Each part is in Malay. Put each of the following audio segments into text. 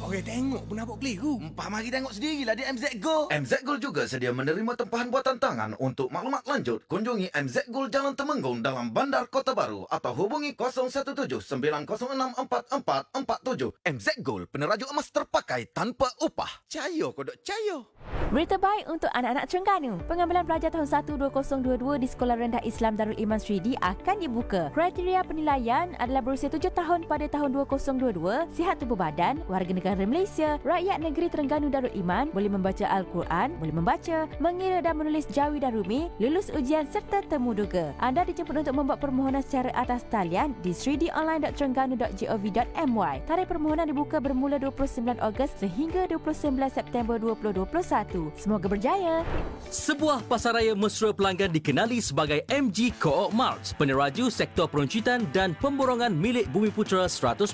Orang tengok pun nampak keliru. Mari tengok sendirilah di MZ Gold. MZ Gold juga sedia menerima tempahan buatan tangan. Untuk maklumat lanjut, kunjungi MZ Gold Jalan Temenggung dalam Bandar Kota Baru atau hubungi 017-906-4447. MZ Gold, peneraju emas terpakai tanpa upah. Cayo kodok cayo. Berita baik untuk anak-anak Terengganu. Pengambilan pelajar tahun 1 2022 di Sekolah Rendah Islam Darul Iman Sridi akan dibuka. Kriteria penilaian adalah berusia 7 tahun pada tahun 2022, sihat tubuh badan, warga negara Malaysia, rakyat negeri Terengganu Darul Iman, boleh membaca Al-Quran, boleh membaca, mengira dan menulis Jawi dan Rumi, lulus ujian serta temu duga. Anda dijemput untuk membuat permohonan secara atas talian di sridionline.terengganu.gov.my. Tarikh permohonan dibuka bermula 29 Ogos sehingga 29 September 2021. Semoga berjaya. Sebuah pasaraya mesra pelanggan dikenali sebagai MG Co-op Mart, peneraju sektor peruncitan dan pemborongan milik Bumiputera 100%.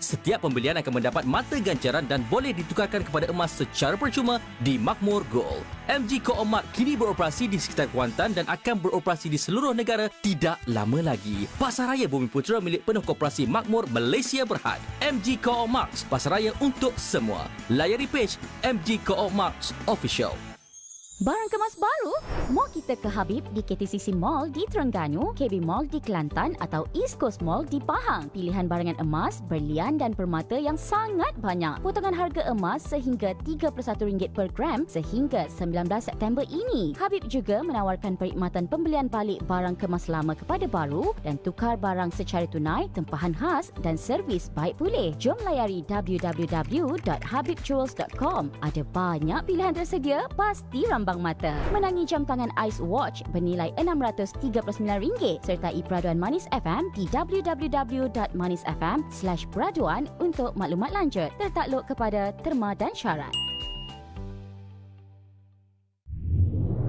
Setiap pembelian akan mendapat mata gancaran dan boleh ditukarkan kepada emas secara percuma di Makmur Gold. MG Co-op Mart kini beroperasi di sekitar Kuantan dan akan beroperasi di seluruh negara tidak lama lagi. Pasaraya Bumiputera milik penuh koperasi Makmur Malaysia Berhad. MG Co-op Mart, pasaraya untuk semua. Layari page MG Co-op Mart Official. Barang kemas baru? Mau kita ke Habib di KTCC Mall di Terengganu, KB Mall di Kelantan atau East Coast Mall di Pahang. Pilihan barangan emas, berlian dan permata yang sangat banyak. Potongan harga emas sehingga RM31 per gram sehingga 19 September ini. Habib juga menawarkan perkhidmatan pembelian balik barang kemas lama kepada baru dan tukar barang secara tunai, tempahan khas dan servis baik pulih. Jom layari www.habibjewels.com. Ada banyak pilihan tersedia, pasti rambang mata. Menangi jam tangan Ice Watch bernilai RM639 sertai peraduan Manis FM di www.manisfm.com/peraduan untuk maklumat lanjut. Tertakluk kepada terma dan syarat.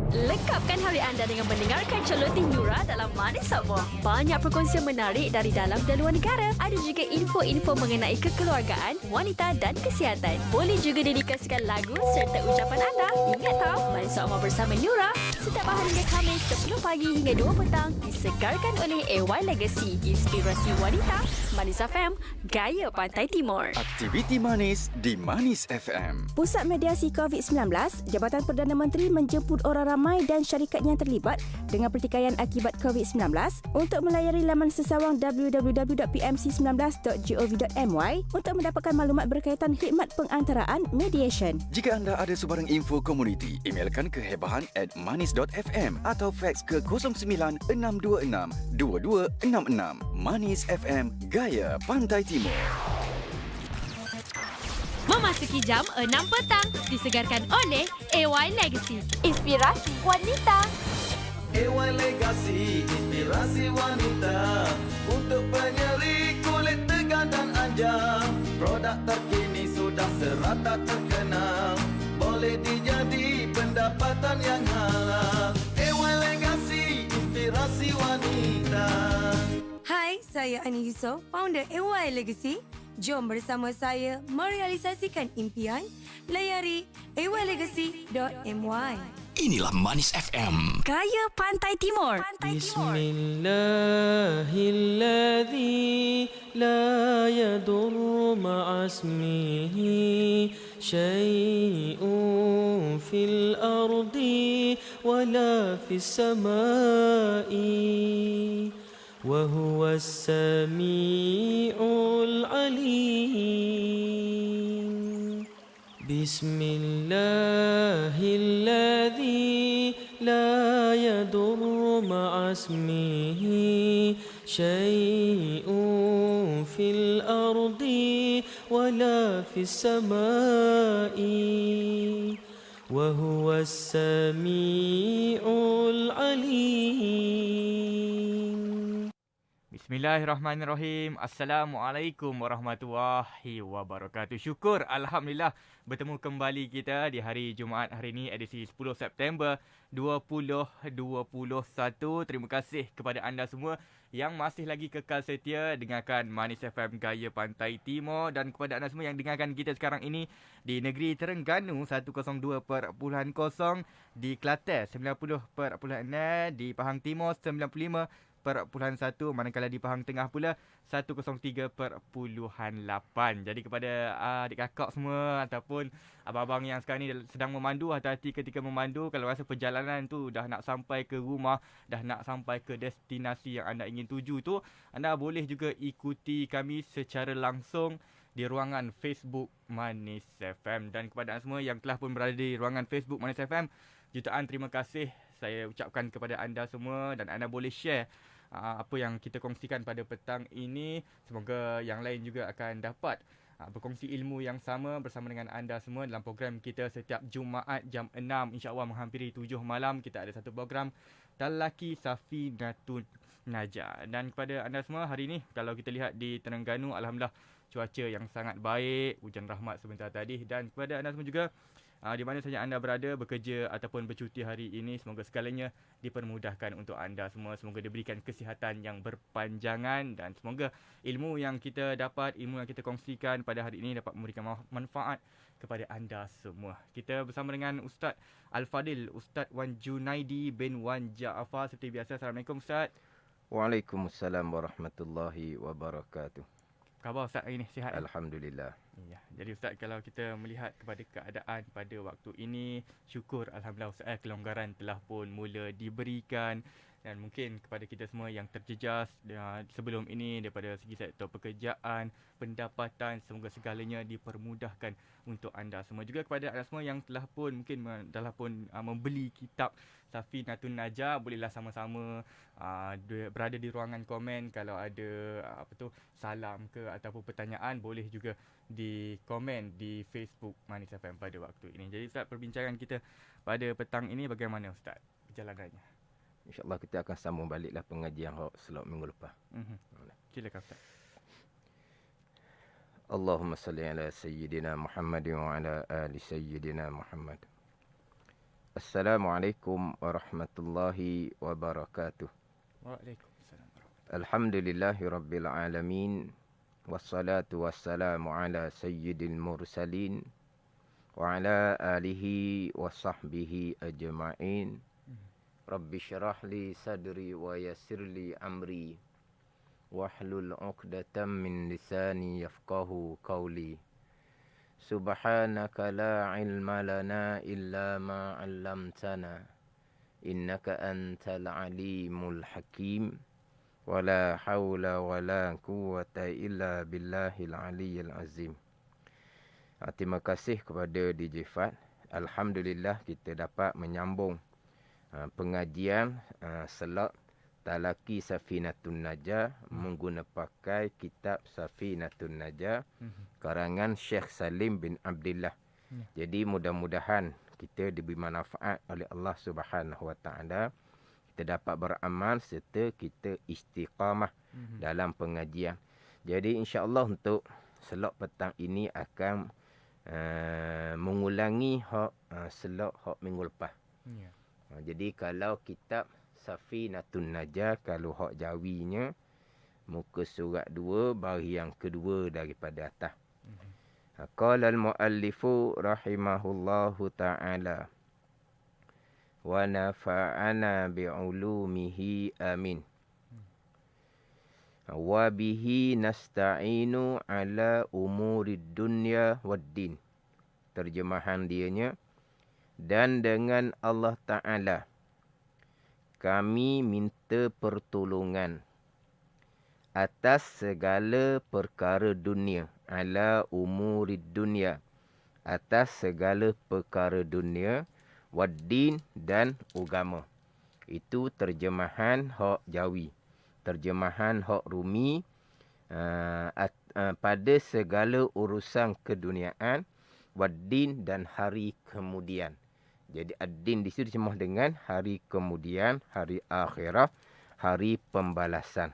Lekapkan hari anda dengan mendengarkan celoteh Nura dalam Manis Sabah. Banyak perkongsian menarik dari dalam dan luar negara. Ada juga info-info mengenai kekeluargaan, wanita dan kesihatan. Boleh juga dedikasikan lagu serta ucapan anda. Ingat tahu, Manis Sabah bersama Nura setiap Ahad hingga Khamis 10 pagi hingga 2 petang disegarkan oleh AY Legacy, inspirasi wanita. Manis FM, gaya Pantai Timur. Aktiviti manis di Manis FM. Pusat Mediasi COVID-19, Jabatan Perdana Menteri menjemput orang ramai dan syarikat yang terlibat dengan pertikaian akibat COVID-19 untuk melayari laman sesawang www.pmc19.gov.my untuk mendapatkan maklumat berkaitan khidmat pengantaraan mediation. Jika anda ada sebarang info komuniti, emailkan ke hebahan@manis.fm atau fax ke 09-626-2266. Manis FM, gaya Pantai Timur. Memasuki jam 6 petang disegarkan oleh AY Legacy, inspirasi wanita. AY Legacy, inspirasi wanita untuk penyeri kulit tegang dan anjang. Produk terkini sudah serata terkenal, boleh dijadi pendapatan yang halal. AY Legacy, inspirasi wanita. Hai, saya Ani Yusof, founder AY Legacy. Jom bersama saya merealisasikan impian. Layari aylegacy.my. Inilah Manis FM. Gaya Pantai Timur. Bismillahilladzi la yadur ma'asmihi syai'un fil ardi wala fis samai. وهو السميع العليم بسم الله الذي لا يضر مع اسمه شيء في الأرض ولا في السماء وهو السميع العليم. Bismillahirrahmanirrahim. Assalamualaikum warahmatullahi wabarakatuh. Syukur Alhamdulillah bertemu kembali kita di hari Jumaat hari ini, edisi 10 September 2021. Terima kasih kepada anda semua yang masih lagi kekal setia dengarkan Manis FM Gaya Pantai Timur, dan kepada anda semua yang dengarkan kita sekarang ini di negeri Terengganu 102.0, di Kelantan 90.6, di Pahang Timur 95.0, manakala di Pahang Tengah pula 103.8. Jadi kepada adik kakak semua ataupun abang-abang yang sekarang ni sedang memandu, hati-hati ketika memandu. Kalau rasa perjalanan tu dah nak sampai ke rumah, dah nak sampai ke destinasi yang anda ingin tuju tu, anda boleh juga ikuti kami secara langsung di ruangan Facebook Manis FM. Dan kepada anda semua yang telah pun berada di ruangan Facebook Manis FM, jutaan terima kasih saya ucapkan kepada anda semua, dan anda boleh share apa yang kita kongsikan pada petang ini. Semoga yang lain juga akan dapat berkongsi ilmu yang sama bersama dengan anda semua dalam program kita setiap Jumaat jam 6, insya-Allah menghampiri 7 malam. Kita ada satu program Talaki Safinatun Najah. Dan kepada anda semua, hari ini kalau kita lihat di Terengganu, alhamdulillah cuaca yang sangat baik, hujan rahmat sebentar tadi. Dan kepada anda semua juga, di mana saja anda berada, bekerja ataupun bercuti hari ini, semoga segalanya dipermudahkan untuk anda semua. Semoga diberikan kesihatan yang berpanjangan, dan semoga ilmu yang kita dapat, ilmu yang kita kongsikan pada hari ini dapat memberikan manfaat kepada anda semua. Kita bersama dengan Ustaz Al-Fadil, Ustaz Wan Junaidi bin Wan Jaafar. Seperti biasa, Assalamualaikum Ustaz. Waalaikumsalam warahmatullahi wabarakatuh. Khabar Ustaz hari ini, sihat? Alhamdulillah. Ya, jadi Ustaz, kalau kita melihat kepada keadaan pada waktu ini, syukur alhamdulillah Ustaz, kelonggaran telah pun mula diberikan. Dan mungkin kepada kita semua yang terjejas sebelum ini daripada segi sektor pekerjaan, pendapatan, semoga segalanya dipermudahkan untuk anda semua. Juga kepada anda semua yang telah pun mungkin telah pun membeli kitab Safinatun Najah, bolehlah sama-sama berada di ruangan komen. Kalau ada salam ke ataupun pertanyaan, boleh juga di komen di Facebook Manis FM pada waktu ini. Jadi Ustaz, perbincangan kita pada petang ini bagaimana Ustaz perjalanannya? InsyaAllah kita akan sambung baliklah pengajian slot minggu lepas. Silakan Ustaz. Allahumma salli ala Sayyidina Muhammad wa ala ali Sayyidina Muhammad. Assalamualaikum warahmatullahi wabarakatuh. Waalaikumsalam. Alhamdulillahi rabbil alamin. Wassalatu wassalamu ala sayyidil mursalin wa ala alihi wa sahbihi ajma'in. Rabbi syrah li sadri wa yassir li amri wahlul 'uqdatam min lisani yafqahu qawli. Subhanaka la ilma lana illa ma 'allamtana innaka antal alimul hakim. Wala haula wala quwwata illa billahil aliyyil azim. Terima kasih kepada DJ Fat. Alhamdulillah kita dapat menyambung pengajian slot Talaki Safinatun Najah menggunakan pakai kitab Safinatun Najah karangan Syekh Salim bin Abdullah. Jadi mudah-mudahan kita diberi manfaat oleh Allah Subhanahu Wa Taala. Kita dapat beramal serta kita istiqamah dalam pengajian. Jadi insya-Allah untuk slot petang ini akan mengulangi slot minggu lepas. Jadi kalau kitab Safinatun Najah, kalau hak Jawinya muka surat 2 baris yang kedua daripada atas. Qala al-muallifu rahimahullahu ta'ala wa nafa'ana bi'ulumihi amin. Wa bihi nasta'inu ala umurid dunya waddin. Terjemahan dianya, dan dengan Allah Ta'ala kami minta pertolongan atas segala perkara dunia. Ala umurid dunia, atas segala perkara dunia. Waddin, dan agama. Itu terjemahan hak Jawi. Terjemahan hak Rumi, pada segala urusan keduniaan, waddin, dan hari kemudian. Jadi ad-din di situ dicemah dengan hari kemudian, hari akhirat, hari pembalasan.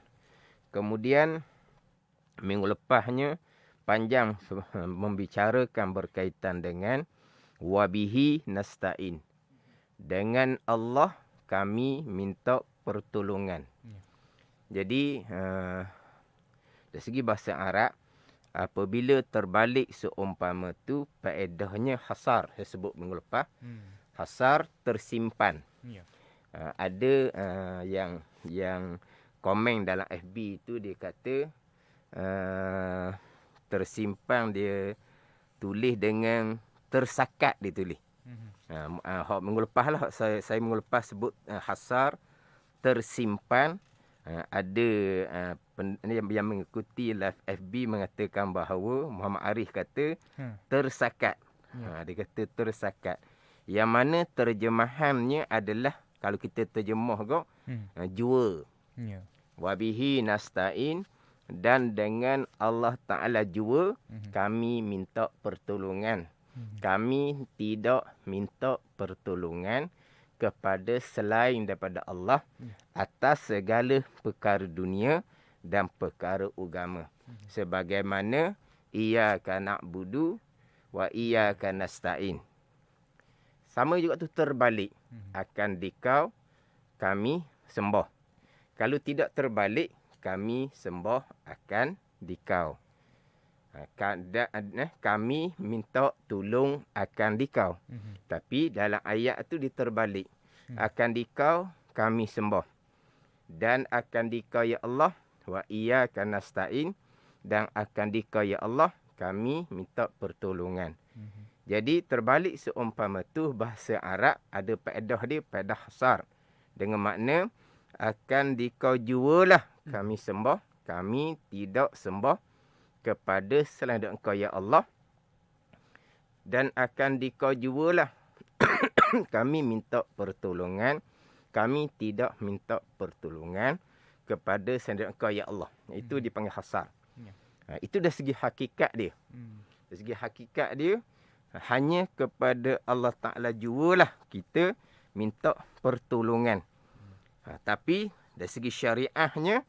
Kemudian minggu lepasnya panjang membicarakan berkaitan dengan wabihi nasta'in. Dengan Allah kami minta pertolongan. Jadi dari segi bahasa Arab, apabila terbalik seumpama tu, faedahnya hasar. Saya sebut minggu lepas. Hasar tersimpan. Ada yang komen dalam FB tu dia kata tersimpan, dia tulis dengan tersakat dia tulis. Minggu lepas lah saya minggu lepas sebut hasar tersimpan. Ada yang mengikuti live FB mengatakan bahawa Muhammad Arif kata tersakat. Dia kata tersakat. Yang mana terjemahannya adalah, kalau kita terjemah kau, jua. Wabihi nasta'in, dan dengan Allah Ta'ala jua kami minta pertolongan. Kami tidak minta pertolongan kepada selain daripada Allah atas segala perkara dunia dan perkara agama. Sebagaimana iyyaka na'budu wa iyyaka nasta'in. Sama juga tu terbalik. Akan dikau kami sembah. Kalau tidak terbalik, kami sembah akan dikau. Kami minta tolong akan dikau. Tapi dalam ayat tu diterbalik. Akan dikau kami sembah. Dan akan dikau ya Allah wa iyyaka nasta'in, dan akan dikau ya Allah kami minta pertolongan. Jadi terbalik seumpama tu, bahasa Arab ada faedah dia, faedah hasar. Dengan makna akan dikau jualah kami sembah, kami tidak sembah kepada selain daripada engkau ya Allah, dan akan dikau jualah kami minta pertolongan, kami tidak minta pertolongan kepada selain daripada engkau ya Allah. Itu dipanggil hasar. Itu dari segi hakikat dia. Dari segi hakikat dia, hanya kepada Allah Ta'ala jualah kita minta pertolongan. Tapi dari segi syariahnya,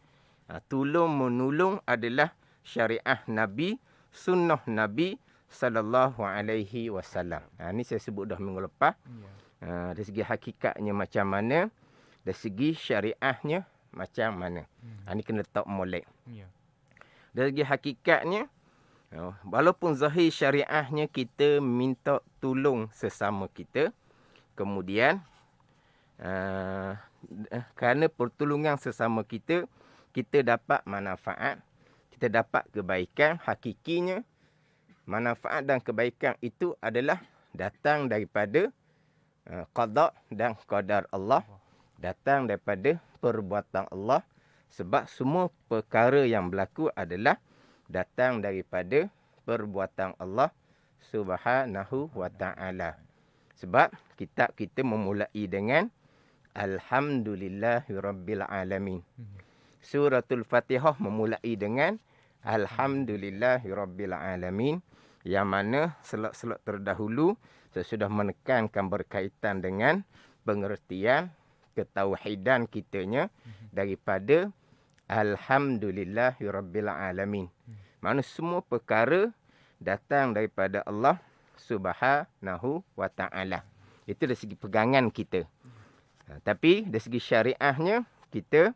tolong menolong adalah syariah Nabi, sunnah Nabi sallallahu alaihi wasallam. Ini saya sebut dah minggu lepas. Dari segi hakikatnya macam mana, dari segi syariahnya macam mana. Ini kena letak molek. Dari segi hakikatnya, walaupun zahir syariahnya kita minta tolong sesama kita, kemudian kerana pertolongan sesama kita, kita dapat manfaat, kita dapat kebaikan. Hakikinya manfaat dan kebaikan itu adalah datang daripada qada dan qadar Allah, datang daripada perbuatan Allah. Sebab semua perkara yang berlaku adalah datang daripada perbuatan Allah Subhanahu wa ta'ala. Sebab kitab kita memulai dengan Alhamdulillahirabbil alamin. Suratul Fatihah memulai dengan Alhamdulillahirabbil alamin, yang mana selok-selok terdahulu saya sudah menekankan berkaitan dengan pengertian ketauhidan kitanya daripada Alhamdulillahirabbil alamin. Mana semua perkara datang daripada Allah Subhanahu wa ta'ala. Itu dari segi pegangan kita. Tapi dari segi syariahnya, kita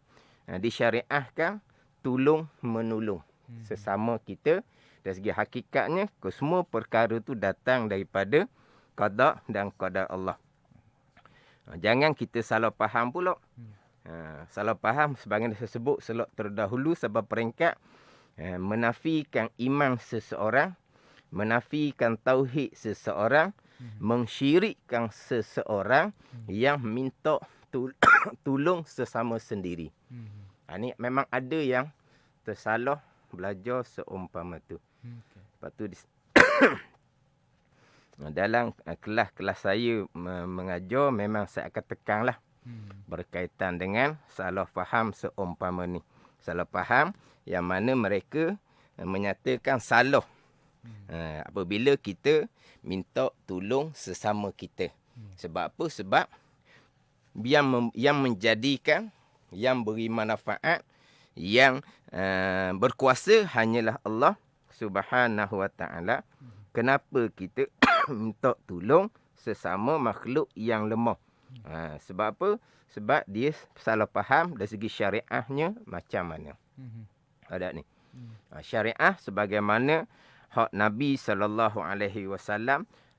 disyariahkan tolong menolong sesama kita. Dari segi hakikatnya, semua perkara tu datang daripada qada dan qadar Allah. Jangan kita salah faham pula. Salah faham sebagaimana saya sebut selok terdahulu, sebab peringkat menafikan iman seseorang, menafikan tauhid seseorang, mensyirikkan seseorang yang minta tolong sesama sendiri. Ini memang ada yang tersalah belajar seumpama tu. Lepas tu dalam kelas-kelas saya mengajar, memang saya akan tekanlah berkaitan dengan salah faham seumpama ni. Salah faham yang mana mereka menyatakan salah apabila kita minta tolong sesama kita. Sebab apa? Sebab yang menjadikan, yang beri manfaat, yang berkuasa hanyalah Allah Subhanahu wa ta'ala. Kenapa kita minta tolong sesama makhluk yang lemah? Sebab apa? Sebab dia salah faham dari segi syariahnya macam mana. Ada ni. Syariah sebagaimana hak Nabi SAW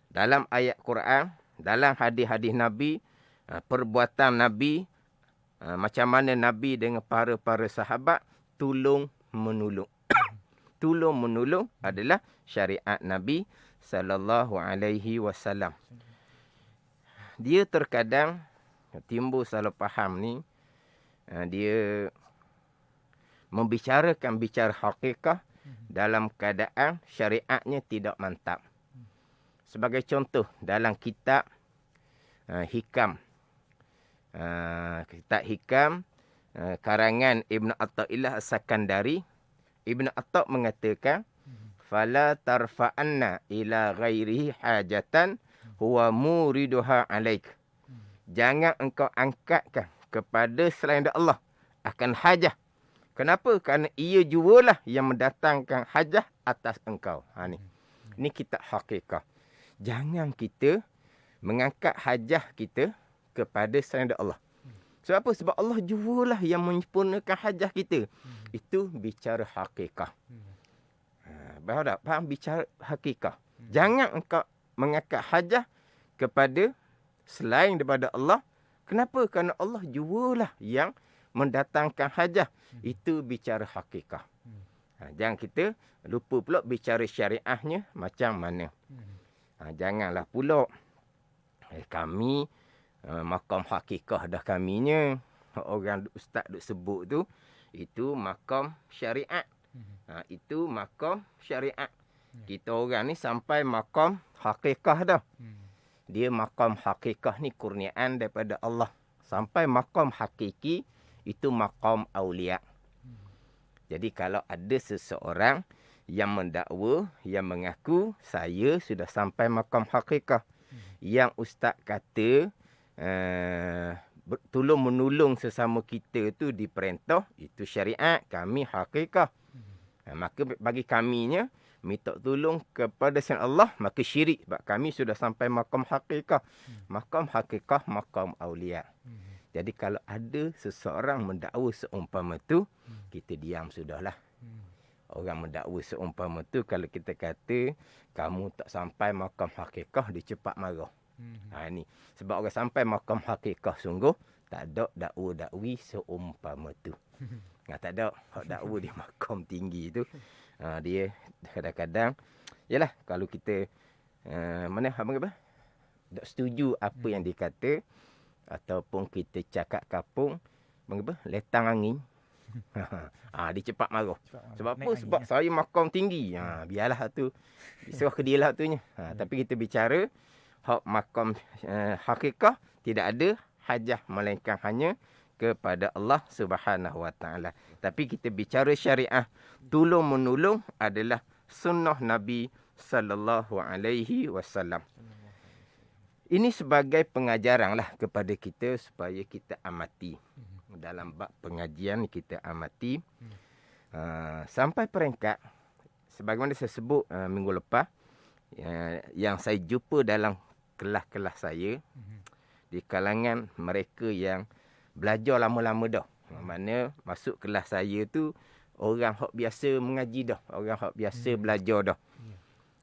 dalam ayat Quran, dalam hadis-hadis Nabi, perbuatan Nabi, Macam mana Nabi dengan para sahabat tolong menolong. Tolong menolong adalah syariat Nabi sallallahu alaihi wasallam. Dia terkadang timbul salah faham ni, dia membicarakan bicara hakikat dalam keadaan syariatnya tidak mantap. Sebagai contoh, dalam kitab Hikam, kitab Hikam karangan Ibn Atta'illah As-Sakandari, Ibn Atta' mengatakan, fala tarfa'anna ila ghairihi hajatan huwa muriduha alaik. Jangan engkau angkatkan kepada selain Allah akan hajah. Kenapa? Kerana ia jualah yang mendatangkan hajah atas engkau. Ini kitab hakikat. Jangan kita mengangkat hajah kita kepada selain Allah. Sebab apa? Sebab Allah jualah yang menyempurnakan hajah kita. Itu bicara hakikat. Faham tak? Faham bicara hakikat. Jangan engkau mengangkat hajah kepada selain daripada Allah. Kenapa? Kerana Allah jualah yang mendatangkan hajah. Itu bicara hakikat. Jangan kita lupa pula bicara syariahnya macam mana. Janganlah pula kami makam hakikah dah kaminya. Orang ustaz duk sebut tu, itu makam syariat. Itu makam syariat. Kita orang ni sampai makam hakikah dah. Dia makam hakikah ni kurniaan daripada Allah. Sampai makam hakiki, itu makam aulia. Jadi kalau ada seseorang yang mendakwa, yang mengaku, saya sudah sampai makam hakikah. Yang ustaz kata, tolong menolong sesama kita tu diperintah, itu syariat, kami hakikah. Maka bagi kaminya, minta tolong kepada selain Allah, maka syirik. Sebab kami sudah sampai makam hakikah. Makam hakikah, makam aulia. Jadi kalau ada seseorang mendakwa seumpama tu, kita diam sudahlah. Orang mendakwa seumpama tu, kalau kita kata, kamu tak sampai makam hakikah, dia cepat marah. Ni. Sebab orang sampai makam hakikah sungguh, tak ada dakwa-dakwi seumpama tu. Tak ada. Hak dakwa di makam tinggi tu. Dia kadang-kadang, yalah, kalau kita, tak setuju apa yang dia kata, ataupun kita cakap kapung, letang angin. Dia cepat marah. Sebab apa? Sebab saya makam tinggi. Biarlah tu. Serah ke dia lah tunya. Tapi kita bicara hak makam hakikah, tidak ada hajah melainkan hanya kepada Allah Subhanahu Wa Taala. Tapi kita bicara syariah, tolong menolong adalah sunnah Nabi sallallahu alaihi wasallam. Ini sebagai pengajaran lah kepada kita supaya kita amati. Dalam bab pengajian kita amati. Sampai peringkat, sebagaimana saya sebut minggu lepas, yang saya jumpa dalam kelas-kelas saya, di kalangan mereka yang belajar lama-lama dah. Mana masuk kelas saya tu, orang hak biasa mengaji dah. Orang hak biasa belajar dah.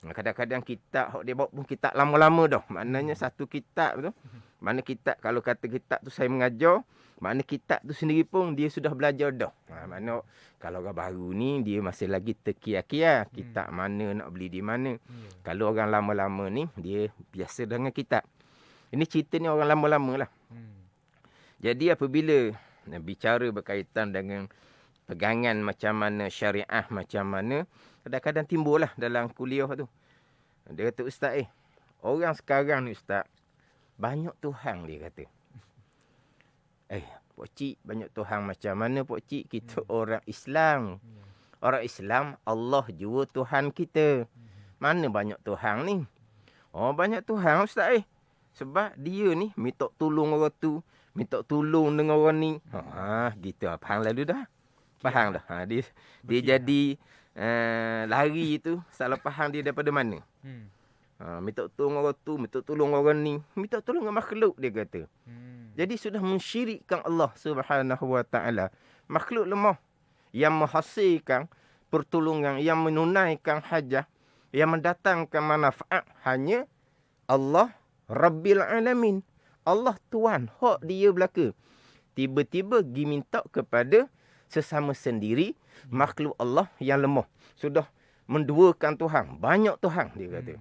Kadang-kadang kitab hak dia bawa pun kitab lama-lama dah. Maknanya satu kitab tu, mana kitab, kalau kata kitab tu saya mengajar, makna kitab tu sendiri pun dia sudah belajar dah. Mana kalau orang baru ni dia masih lagi terkia-kia kitab mana nak beli di mana. Kalau orang lama-lama ni dia biasa dengan kitab. Ini cerita ni orang lama-lama lah. Jadi apabila bicara berkaitan dengan pegangan macam mana, syariah macam mana, kadang-kadang timbul lah dalam kuliah tu. Dia kata, ustaz orang sekarang ni ustaz, banyak Tuhan dia kata. Pak cik, banyak Tuhan macam mana Pak cik? Kita orang Islam. Orang Islam, Allah jua Tuhan kita. Mana banyak Tuhan ni? Banyak Tuhan ustaz Sebab dia ni minta tolong orang tu, minta tolong dengan orang ni. Gitu. Faham lalu dah? Faham dah? Dia jadi lari tu, salah faham dia daripada mana? Minta tolong orang tu, minta tolong orang ni, minta tolong dengan makhluk dia kata. Jadi sudah mensyirikkan Allah Subhanahu Wa Taala. Makhluk lemah yang menghasilkan pertolongan, yang menunaikan hajat, yang mendatangkan manfaat hanya Allah Rabbil Alamin. Allah Tuhan, hak dia belaka. tiba-tiba pergi minta kepada sesama sendiri makhluk Allah yang lemah. Sudah menduakan Tuhan. Banyak Tuhan dia kata.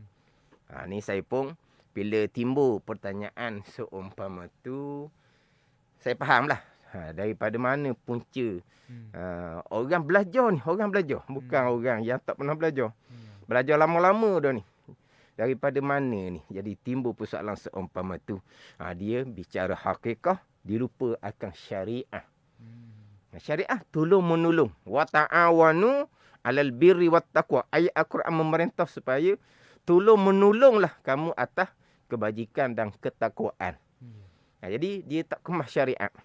Ni saya pun bila timbul pertanyaan seumpama tu, saya fahamlah. Daripada mana punca orang belajar ni. Orang belajar. Bukan orang yang tak pernah belajar. Belajar lama-lama dah ni. Daripada mana ni? Jadi timbul persoalan seumpama tu. Dia bicara hakikah, dia lupa akan syariah. Syariah tolong menolong. Wa ta'awanu 'alal birri wat taqwa. Ayat Al-Quran memerintah supaya tolong menolonglah kamu atas kebajikan dan ketakwaan. Jadi dia tak kemas syariat.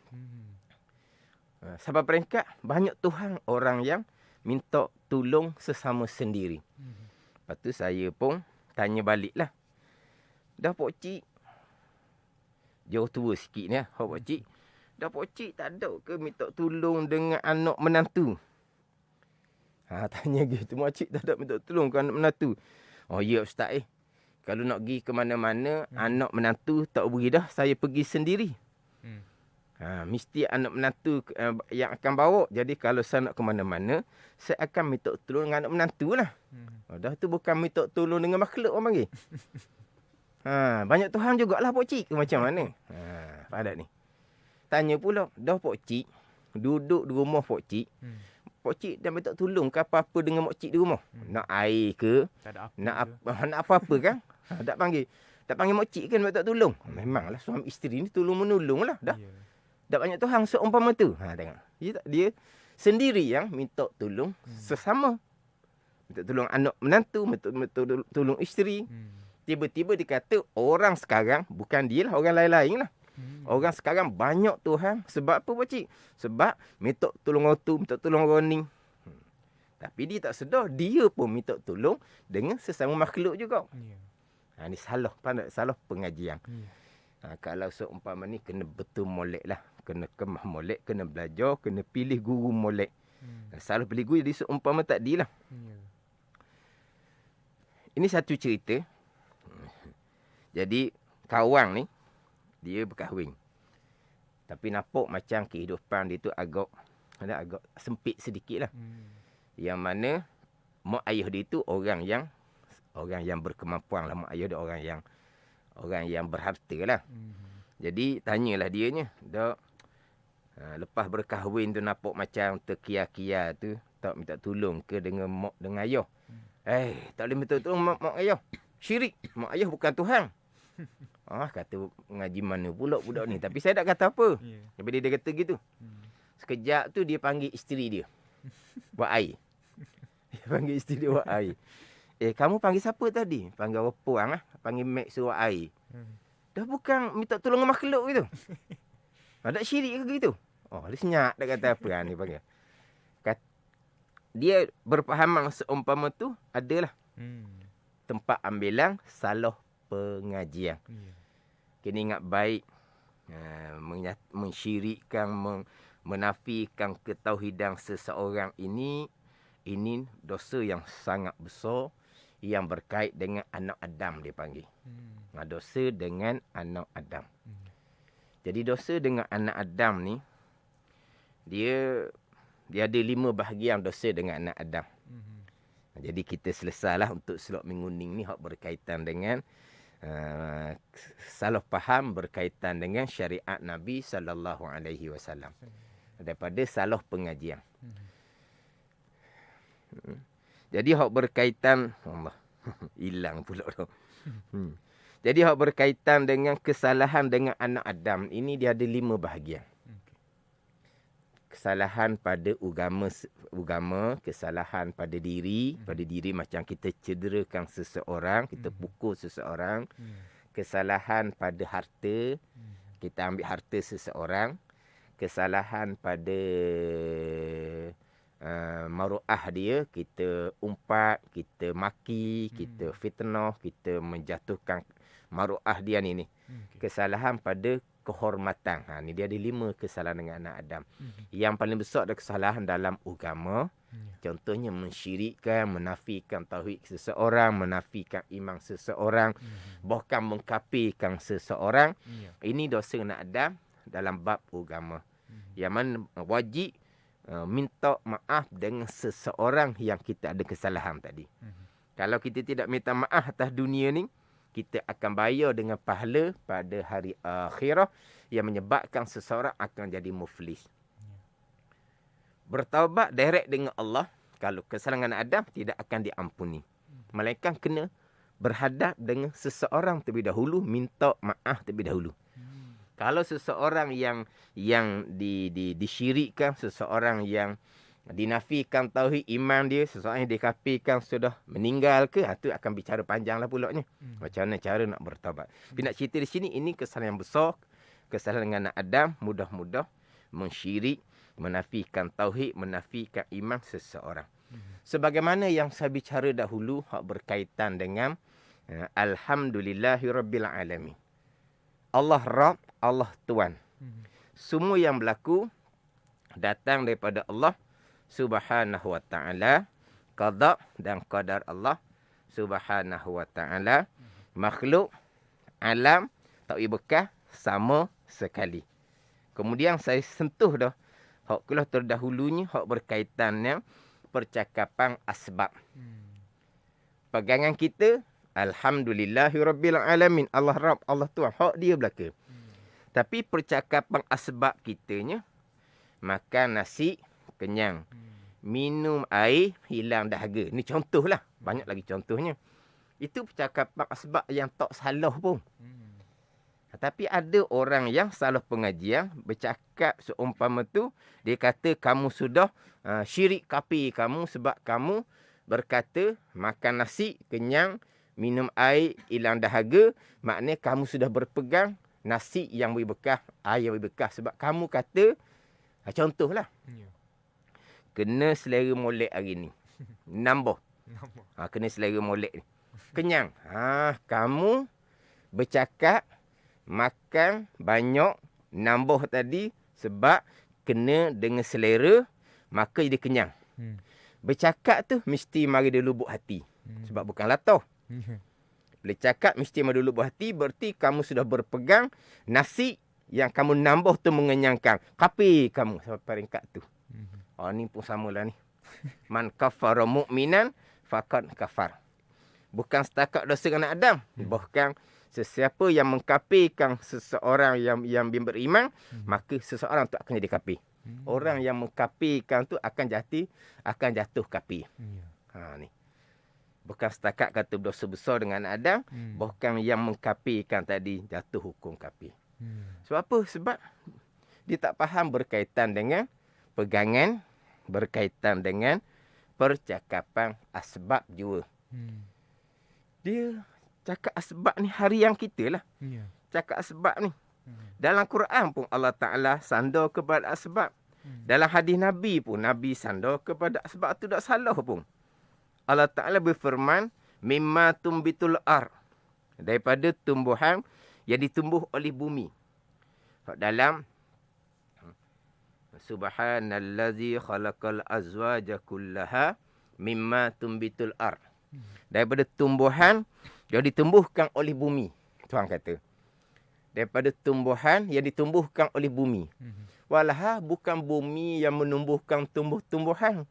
Sebab peringkat banyak Tuhan orang yang minta tolong sesama sendiri. Lepas tu saya pun tanya baliklah. Dah Pak Cik jauh tua sikit ni Pak Cik. Dah Pak Cik tak ada ke minta tolong dengan anak menantu? Tanya gitu. Mak Cik tak ada minta tolong ke anak menantu? Oh ya Ustaz kalau nak pergi ke mana-mana, anak menantu tak boleh dah. Saya pergi sendiri. Mesti anak menantu yang akan bawa. Jadi kalau saya nak ke mana-mana, saya akan minta tolong dengan anak menantu lah. Dah tu bukan minta tolong dengan makhluk orang panggil. Banyak Tuhan jugalah Pak Cik. Macam mana? Padat ni. Tanya pula, dah Pak Cik duduk di rumah Pak Cik. Pak Cik dah minta tolong ke apa-apa dengan Mak Cik di rumah? Nak air ke? Nak apa-apa kan? Tak panggil. Tak panggil Mak Cik kan minta tolong? Memanglah suami isteri ni tolong menolong lah. Dah banyak Tuhan seumpama tu. Tengok. Dia sendiri yang minta tolong sesama. Minta tolong anak menantu, minta tolong isteri. Tiba-tiba dia kata orang sekarang, bukan dia lah, orang lain-lain lah. Orang sekarang banyak Tuhan. Sebab apa Pak Cik? Sebab minta tolong orang tu, minta tolong orang ni. Tapi dia tak sedar, dia pun minta tolong dengan sesama makhluk juga. Ni salah, salah pengajian. Kalau seumpama ni kena betul molek lah. Kena kemah molek, kena belajar, kena pilih guru molek. Salah pilih guru jadi seumpama tadi lah. Ini satu cerita. Jadi kawan ni, dia berkahwin. Tapi nampak macam kehidupan dia tu agak sempit sedikit lah. Yang mana mak ayah dia tu orang yang berkemampuan lah. Mak ayah dia orang yang berharta lah. Jadi tanyalah dianya, lepas berkahwin tu nampak macam terkia-kia tu, tak minta tolong ke dengan mak dengan ayah? Tak boleh minta tolong mak ayah. Syirik. Mak ayah bukan Tuhan. Kata ngaji mana pula budak ni. Tapi saya tak kata apa. Bila dia kata gitu. Sekejap tu dia panggil isteri dia. Buat air. Dia panggil isteri dia buat air. Kamu panggil siapa tadi? Panggil orang puang lah. Panggil mek suruh air. Dah bukan minta tolong makhluk gitu. Ada syirik ke gitu? Dia senyap. Dia kata apa ni panggil. Dia berpahaman seumpama tu adalah tempat ambilan salah pengajian. Kena ingat baik. Mensyirikkan, menafikan ketauhidan seseorang ini dosa yang sangat besar yang berkait dengan anak Adam dia panggil. Dosa dengan anak Adam. Jadi dosa dengan anak Adam ni dia ada 5 bahagian dosa dengan anak Adam. Jadi kita selesailah untuk slot menguning ni hak berkaitan dengan salah faham berkaitan dengan syariat Nabi sallallahu alaihi wasallam. Daripada salah pengajian. Jadi hak berkaitan Allah hilang pula tu. Jadi hak berkaitan dengan kesalahan dengan anak Adam ini dia ada 5 bahagian. Kesalahan pada agama, kesalahan pada diri macam kita cederakan seseorang, kita pukul seseorang, kesalahan pada harta, kita ambil harta seseorang, kesalahan pada maruah dia, kita umpat, kita maki, kita fitnah, kita menjatuhkan maruah dia ni. Kesalahan pada kehormatan. Ni dia ada 5 kesalahan dengan anak Adam. Yang paling besar adalah kesalahan dalam agama. Contohnya mensyirikkan, menafikan tauhid seseorang, menafikan iman seseorang, bahkan mengkafirkan seseorang. Ini dosa anak Adam dalam bab agama. Yang mana wajib minta maaf dengan seseorang yang kita ada kesalahan tadi. Kalau kita tidak minta maaf atas dunia ni, kita akan bayar dengan pahala pada hari akhirah yang menyebabkan seseorang akan jadi muflis. Bertaubat direct dengan Allah, kalau kesalahan Adam tidak akan diampuni. Melainkan kena berhadap dengan seseorang terlebih dahulu, minta maaf terlebih dahulu. Kalau seseorang yang disyirikkan, seseorang yang dinafikan tauhid iman dia, seseorang yang dikafirkan sudah meninggal ke, itu akan bicara panjanglah pulaknya. Macam mana cara nak bertaubat. Tapi nak cerita di sini, ini kesalahan yang besar, kesalahan dengan anak Adam, mudah-mudah mensyirik, menafikan tauhid, menafikan iman seseorang. Sebagaimana yang saya bicara dahulu, hak berkaitan dengan Alhamdulillahirabbil alamin. Allah Rabb, Allah Tuan. Semua yang berlaku datang daripada Allah Subhanahu wa taala, qada dan qadar Allah Subhanahu wa taala. Makhluk, alam, tak bekas sama sekali. Kemudian saya sentuh dah hak kelah terdahulunya, hak berkaitan dengan percakapan asbab. Pegangan kita, Alhamdulillahirabbil alamin. Allah Rabb, Allah Tuhan. Hak dia belaka. Tapi percakapan asbab kitanya, makan nasi, kenyang. Minum air, hilang dahaga. Ni contohlah. Banyak lagi contohnya. Itu percakapan asbab yang tak salah pun. Tapi ada orang yang salah pengajian, bercakap seumpama tu, dia kata kamu sudah syirik kafir kamu sebab kamu berkata makan nasi, kenyang, minum air, hilang dahaga. Maknanya kamu sudah berpegang nasi yang berbekas, air yang berbekas. Sebab kamu kata, contohlah, kena selera molek hari ni. Nambah. Kena selera molek ni. Kenyang. Kamu bercakap, makan banyak, nambah tadi sebab kena dengan selera, maka jadi kenyang. Bercakap tu mesti mari dari lubuk hati. Sebab bukan latah. Bila cakap mesti mari dari lubuk hati, berarti kamu sudah berpegang nasi yang kamu nambah tu mengenyangkan. Kafir kamu sampai peringkat tu. Ni pun samalah ni. Man kafara mu'minan faqad kafar. Bukan setakat dosa anak Adam, bahkan sesiapa yang mengkafirkan seseorang yang beriman, maka seseorang tu akan jadi kafir. Orang yang mengkafirkan tu akan jatuh kafir. Ni. Bukan setakat kata dosa besar dengan Adam, bahkan yang mengkafirkan tadi jatuh hukum kafir. Sebab apa? Sebab dia tak faham berkaitan dengan pegangan, berkaitan dengan percakapan asbab jua. Dia cakap asbab ni harian kita lah. Cakap asbab ni. Dalam Quran pun Allah Ta'ala sandar kepada asbab. Dalam hadis Nabi pun Nabi sandar kepada asbab tu tak salah pun. Allah Ta'ala berfirman, mimma tumbitul ar. Daripada tumbuhan yang ditumbuh oleh bumi. Dalam Subhanallazi khalaqal azwaja kullaha mimma tumbitul ar. Daripada tumbuhan yang ditumbuhkan oleh bumi. Tuhan kata. Daripada tumbuhan yang ditumbuhkan oleh bumi. Walah bukan bumi yang menumbuhkan tumbuh-tumbuhan.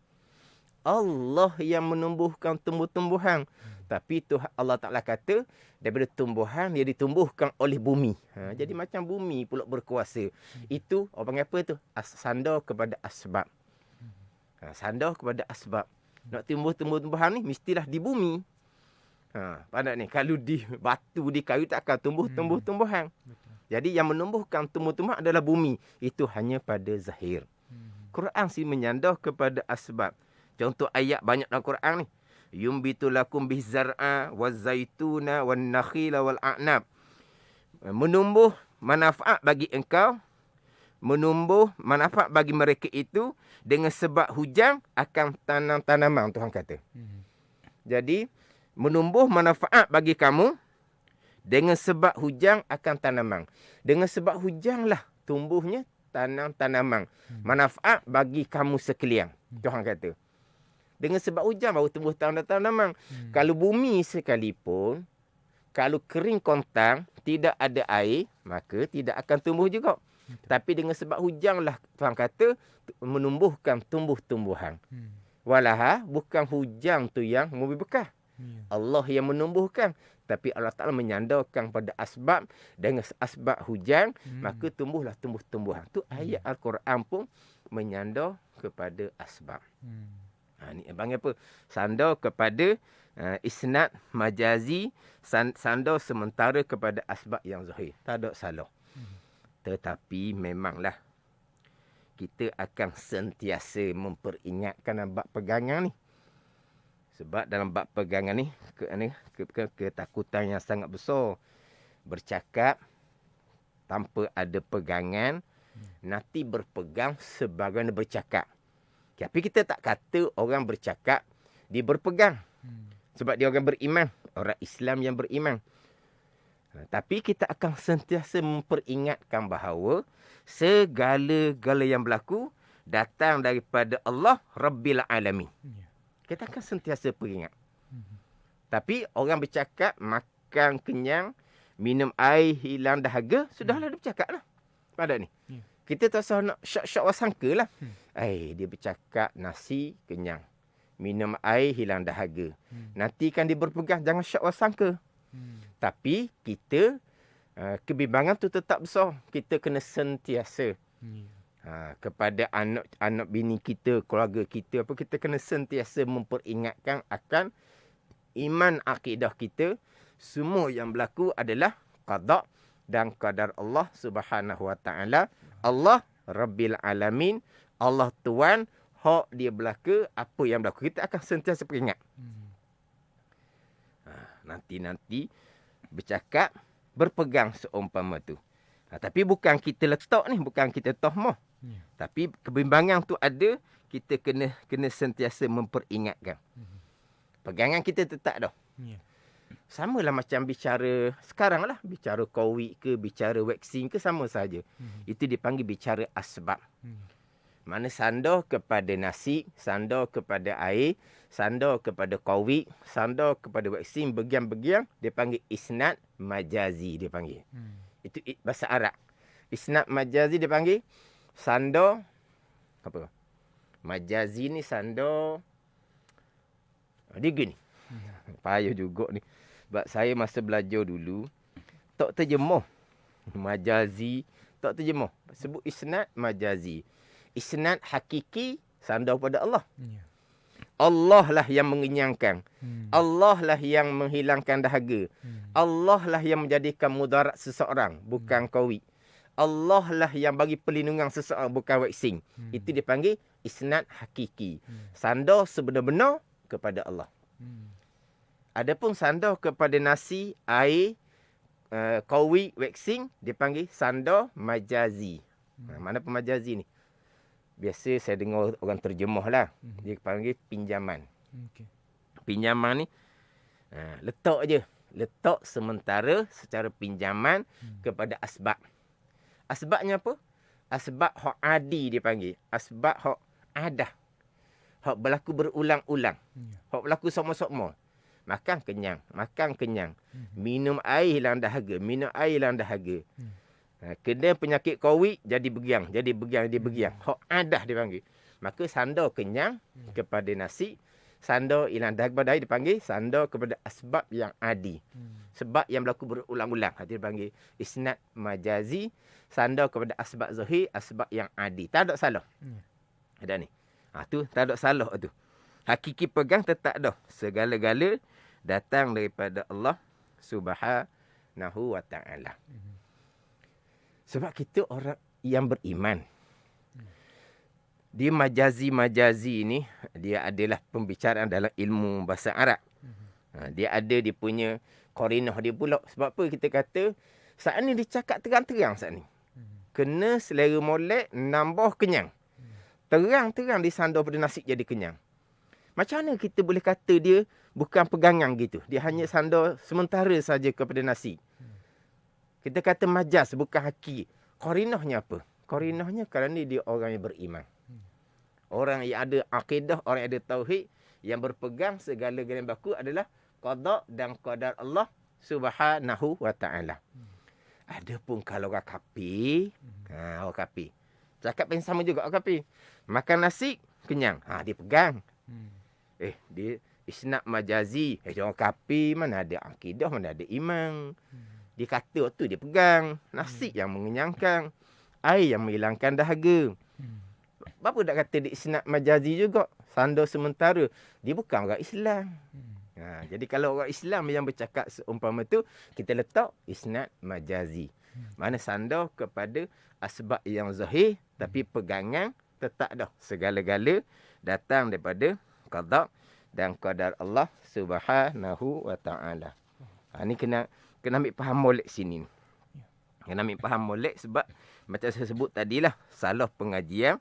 Allah yang menumbuhkan tumbuh-tumbuhan. Tapi Tuhan Allah Ta'ala kata, daripada tumbuhan yang ditumbuhkan oleh bumi. Jadi macam bumi pula berkuasa. Itu, orang apa tu? Sandar kepada asbab. Sandar kepada asbab. Nak tumbuh-tumbuhan ni, mestilah di bumi. Pandai ni, kalau di batu, di kayu, tak akan tumbuh-tumbuhan. Jadi yang menumbuhkan tumbuh-tumbuhan adalah bumi. Itu hanya pada zahir. Quran sih menyandar kepada asbab. Contoh ayat banyak dalam Quran ni. Yumbitu lakum bizar'a wazaituna wan nakhila wal a'nab. Menumbuh manfaat bagi engkau, menumbuh manfaat bagi mereka itu dengan sebab hujan akan tanam tanaman, Tuhan kata. Jadi menumbuh manfaat bagi kamu dengan sebab hujan akan tanaman. Dengan sebab hujanlah tumbuhnya tanam tanaman. Manfaat bagi kamu sekalian, Tuhan kata. Dengan sebab hujan baru tumbuh tanaman. Kalau bumi sekalipun, kalau kering kontang, tidak ada air, maka tidak akan tumbuh juga. Tapi dengan sebab hujan lah Tuhan kata menumbuhkan tumbuh-tumbuhan. Walaha bukan hujan tu yang memberi berkah. Allah yang menumbuhkan. Tapi Allah Ta'ala menyandarkan pada asbab. Dengan asbab hujan, maka tumbuhlah tumbuh-tumbuhan. Tu ayat Al-Quran pun menyandar kepada asbab. Ni panggil apa? Sandar kepada isnad majazi, sandar sementara kepada asbab yang zahir. Tak ada salah. Tetapi memanglah kita akan sentiasa memperingatkan bab pegangan ni. Sebab dalam bab pegangan ni, ketakutan yang sangat besar. Bercakap tanpa ada pegangan, nanti berpegang sebagaimana bercakap. Tapi kita tak kata orang bercakap, dia berpegang. Sebab dia orang beriman. Orang Islam yang beriman. Tapi kita akan sentiasa memperingatkan bahawa segala-gala yang berlaku datang daripada Allah Rabbil Alamin. Kita akan sentiasa peringat. Tapi orang bercakap, makan kenyang, minum air, hilang dahaga, sudahlah dia bercakap lah. Pada ni. Kita tak usah nak syok-syok wasangka lah. Dia bercakap nasi kenyang. Minum air, hilang dahaga. Nanti kan dia berpegang, jangan syok wasangka. Tapi kita, kebimbangan tu tetap besar. Kita kena sentiasa. Kepada anak bini kita, keluarga kita, kita kena sentiasa memperingatkan akan iman akidah kita. Semua yang berlaku adalah qada dan qadar Allah Subhanahu Wa Taala. Allah Rabbil Alamin, Allah Tuhan, hak dia berlaku, apa yang berlaku, kita akan sentiasa peringat. Nanti bercakap, berpegang seumpama tu. Tapi bukan kita letak ni, bukan kita tohmah. Tapi kebimbangan tu ada, kita kena sentiasa memperingatkan. Pegangan kita tetap dah. Sama lah macam bicara sekarang lah. Bicara COVID ke, bicara vaksin ke, sama saja. Itu dipanggil bicara asbab. Mana sandar kepada nasi, sandar kepada air, sandar kepada COVID, sandar kepada vaksin, begian-begian, dia panggil isnad majazi, dia panggil. Itu bahasa Arab. Isnad majazi dia panggil sandar apa? Majazi ni sandar dia gini. Payah juga ni. Sebab saya masa belajar dulu tak terjemah majazi, tak terjemah. Sebut isnad majazi. Isnad hakiki sandar pada Allah. Allah lah yang mengenyangkan. Allah lah yang menghilangkan dahaga. Allah lah yang menjadikan mudarat seseorang, bukan COVID. Allah lah yang bagi perlindungan seseorang, bukan vaksin. Itu dipanggil isnad hakiki. Sandar sebenar-benar kepada Allah. Adapun sandar kepada nasi, air, COVID, vaksin, dipanggil sandar majazi. Mana pemajazi ni? Biasa saya dengar orang terjemah lah. Dia panggil pinjaman. Pinjaman ni, letak je. Letak sementara secara pinjaman kepada asbab. Asbabnya apa? Asbab hak adi dia panggil. Asbab hak adah. Hak berlaku berulang-ulang. Hak berlaku sama-sama. Makan kenyang. Makan kenyang. Minum air hilang dahaga. Minum air hilang dahaga. Kena penyakit COVID, jadi begiang. Jadi begiang, jadi begiang. Hak adah dia panggil. Maka sandar kenyang kepada nasi. Sandar hilang dahaga pada air dipanggil sandar kepada asbab yang adi. Sebab yang berlaku berulang-ulang. Dia panggil isnad majazi. Sandar kepada asbab zahir, asbab yang adi. Tak ada salah. Ada ni. Tu tak ada salah tu. Hakiki pegang tetap dah. Segala-gala datang daripada Allah Subhanahu Wa Taala. Sebab kita orang yang beriman. Dia majazi-majazi ni, dia adalah pembicaraan dalam ilmu bahasa Arab. Dia ada dia punya qarinah dia pula. Sebab apa kita kata, saat ni dia cakap terang-terang saat ni. Kena selera molek, nambah kenyang. Terang-terang disandar pada nasi jadi kenyang. Macam mana kita boleh kata dia bukan pegangan gitu? Dia hanya sandar sementara saja kepada nasi. Kita kata majaz, bukan haki. Qarinahnya apa? Qarinahnya kerana dia orang yang beriman. Orang yang ada akidah, orang yang ada tauhid, yang berpegang segala-galanya yang berlaku adalah qada dan qadar Allah Subhanahu Wa Taala. Ada pun kalau orang kapi, orang kapi. Cakap yang sama juga orang kapi. Makan nasi, kenyang. Dia pegang. Dia isnad majazi. Dia orang kapi, mana ada akidah, mana ada iman. Dia kata waktu dia pegang. Nasi yang mengenyangkan. Air yang menghilangkan dahaga. Bapa tak kata dia isnad majazi juga. Sandar sementara. Dia bukan orang Islam. Jadi kalau orang Islam yang bercakap seumpama tu, kita letak isnad majazi. Mana sandar kepada asbab yang zahir, tapi pegangan tetap dah. Segala-gala datang daripada qada dan qadar Allah Subhanahu wa taala. Ni kena ambil faham molek sini. Kena ambil faham molek sebab macam saya sebut tadilah, salah pengajian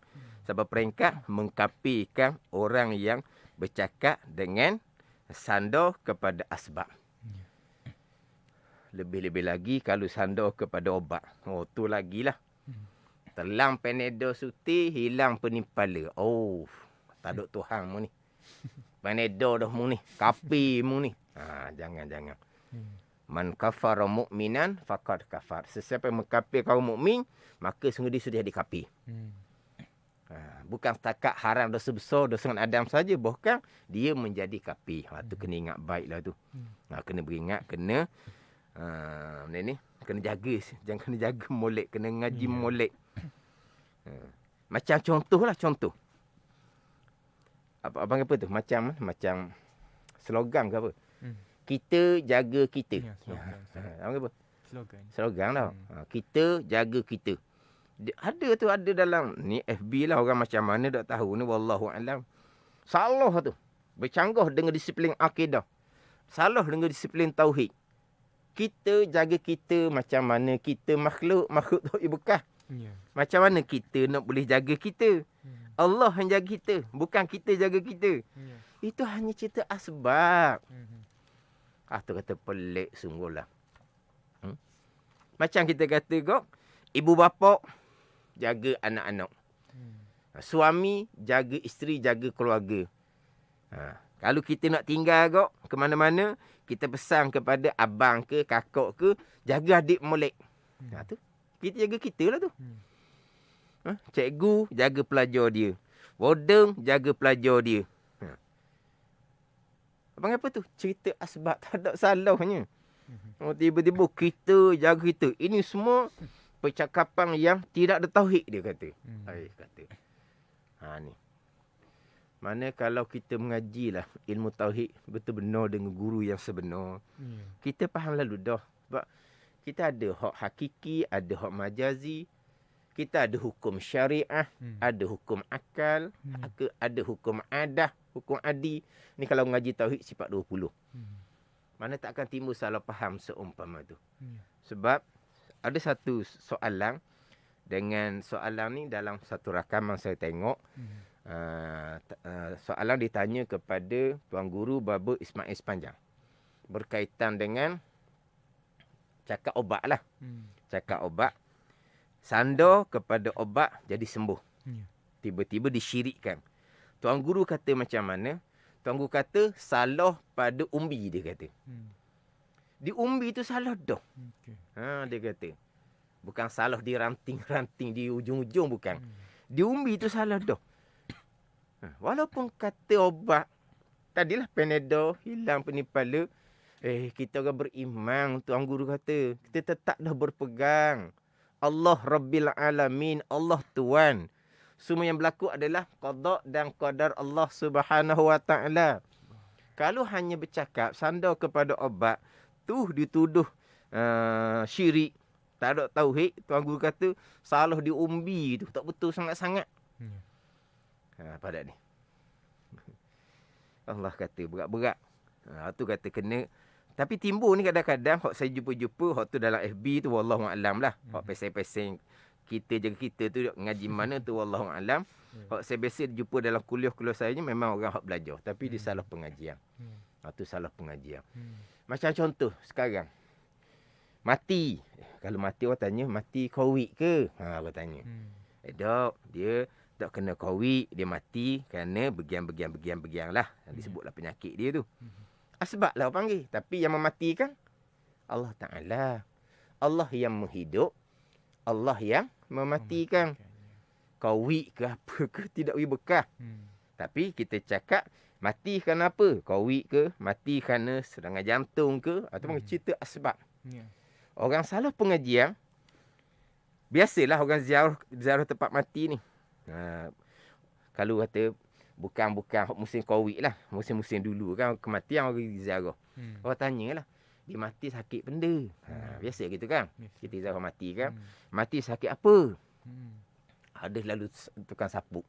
sebab peringkat mengkapikan orang yang bercakap dengan sandar kepada asbab. Lebih-lebih lagi kalau sandar kepada obat. Tu lagilah. Telang Panadol suti, hilang penipala. Tak ada Tuhan mu ni. Panadol dah mu ni. Kapi mu ni. Jangan. Man kafara mu'minan faqad kafar. Sesiapa yang mengkafir kaum mukmin, maka sungguh dia sudah dikapi. Bukan setakat haram dosa besar, dosa dengan Adam saja, bahkan dia menjadi kapi. Tu kena ingat baiklah tu. Kena beringat, kena kena jaga, jangan kena jaga molek, kena ngaji molek. Macam contoh. Abang apa tu? Macam slogan ke apa? Kita jaga kita. Apa? Slogan tau. Kita jaga kita. Ada dalam ni FB lah, orang macam mana tak tahu ni, wallahu alam. Salah tu. Bercanggah dengan disiplin akidah. Salah dengan disiplin tauhid. Kita jaga kita macam mana kita makhluk tu ibukah. Macam mana kita nak boleh jaga kita? Allah yang jaga kita, bukan kita jaga kita. Itu hanya cerita asbab. Tu kata pelik sungguhlah. Macam kita kata kok, ibu bapa jaga anak-anak. Suami jaga isteri, jaga keluarga. Kalau kita nak tinggal kok ke mana-mana, kita pesan kepada abang ke kakak ke, jaga adik molek. Tu kita jaga kita lah tu. Cikgu jaga pelajar dia. Warden jaga pelajar dia. Abang apa tu? Cerita asbab, tak ada salahnya. Tiba-tiba kita jaga kita. Ini semua percakapan yang tidak ada tauhid, dia kata. Kata. Ni. Mana kalau kita mengajilah ilmu tauhid betul-benar dengan guru yang sebenar. Kita faham lalu dah. Sebab kita ada hak hakiki, ada hak majazi. Kita ada hukum syariah, ada hukum akal, ada hukum adah, hukum adi. Ni kalau mengaji tauhid sifat 20. Mana tak akan timbul salah faham seumpama tu. Sebab ada satu soalan, dengan soalan ni dalam satu rakaman saya tengok. Soalan ditanya kepada Tuan Guru Baba Ismail Sepanjang. Berkaitan dengan cakap obat lah. Cakap obat. Sandar kepada obat jadi sembuh. Tiba-tiba disyirikkan. Tuan Guru kata macam mana? Tuan Guru kata salah pada umbi, dia kata. Di umbi tu salah dah. Dia kata. Bukan salah di ranting-ranting di ujung-ujung, bukan. Di umbi tu salah dah. Walaupun kata obat, tadilah Panadol, hilang penipala. Kita orang beriman, Tuan Guru kata. Kita tetap dah berpegang. Allah Rabbil Alamin, Allah Tuhan. Semua yang berlaku adalah qada dan qadar Allah Subhanahu wa taala. Kalau hanya bercakap sandar kepada obat, tu dituduh syirik, tak ada tauhid. Tuan Guru kata salah di umbi tu, tak betul sangat-sangat. Pada ni. Allah kata berat-berat. Tu kata kena. Tapi timbul ni kadang-kadang hak saya jumpa-jumpa, hak tu dalam FB tu wallahu alam lah. Hak pesen-pesen kita jaga kita tu ngaji mana tu wallahu alam. Hak saya biasa jumpa dalam kuliah-kuliah saya ni memang orang hak belajar, tapi dia salah pengajian. Tu salah pengajian. Macam contoh sekarang. Mati. Kalau mati orang tanya, mati COVID ke? Orang tanya. Dok, dia tak kena COVID, dia mati kerana begian lah. Disebutlah penyakit dia tu. Asbab lah orang panggil. Tapi yang mematikan Allah Ta'ala. Allah yang menghidup, Allah yang mematikan. Kau weak ke apa ke, tidak weak bekah. Tapi kita cakap, mati kerana apa? Kau weak ke, mati kerana serangan jantung ke, ataupun cerita asbab. Orang salah pengajian, biasalah orang ziarah tempat mati ni. Kalau kata bukan musim Covid lah, musim-musim dulu kan kematian orang ziarah. Orang tanyalah, dia mati sakit benda. Biasa gitu kan. Kita ziarah mati kan. Mati sakit apa? Ada lalu tukang sapuk.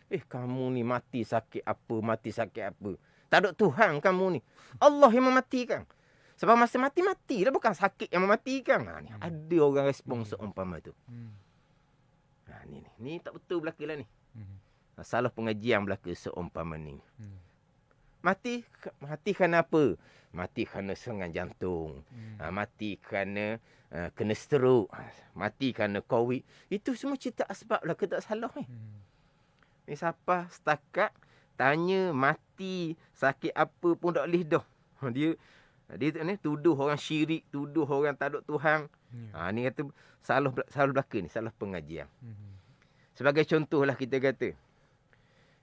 Kamu ni mati sakit apa? Mati sakit apa? Tak ada Tuhan kamu ni. Allah yang mematikan. Sebab masa mati-matilah, bukan sakit yang mematikan. Ni ada orang respon seumpama tu. Ni tak betul belaka lah ni. Salah pengajian belaka seumpama ni. Mati kerana apa? Mati kerana serangan jantung. Mati kerana kena stroke. Mati kerana COVID. Itu semua cerita asbab lah, tak salah ni. Ni siapa setakat tanya mati sakit apa pun tak boleh dah. Dia ni tuduh orang syirik, tuduh orang tak ada Tuhan. Ni kata salah belaka ni, salah pengajian. Sebagai contohlah kita kata.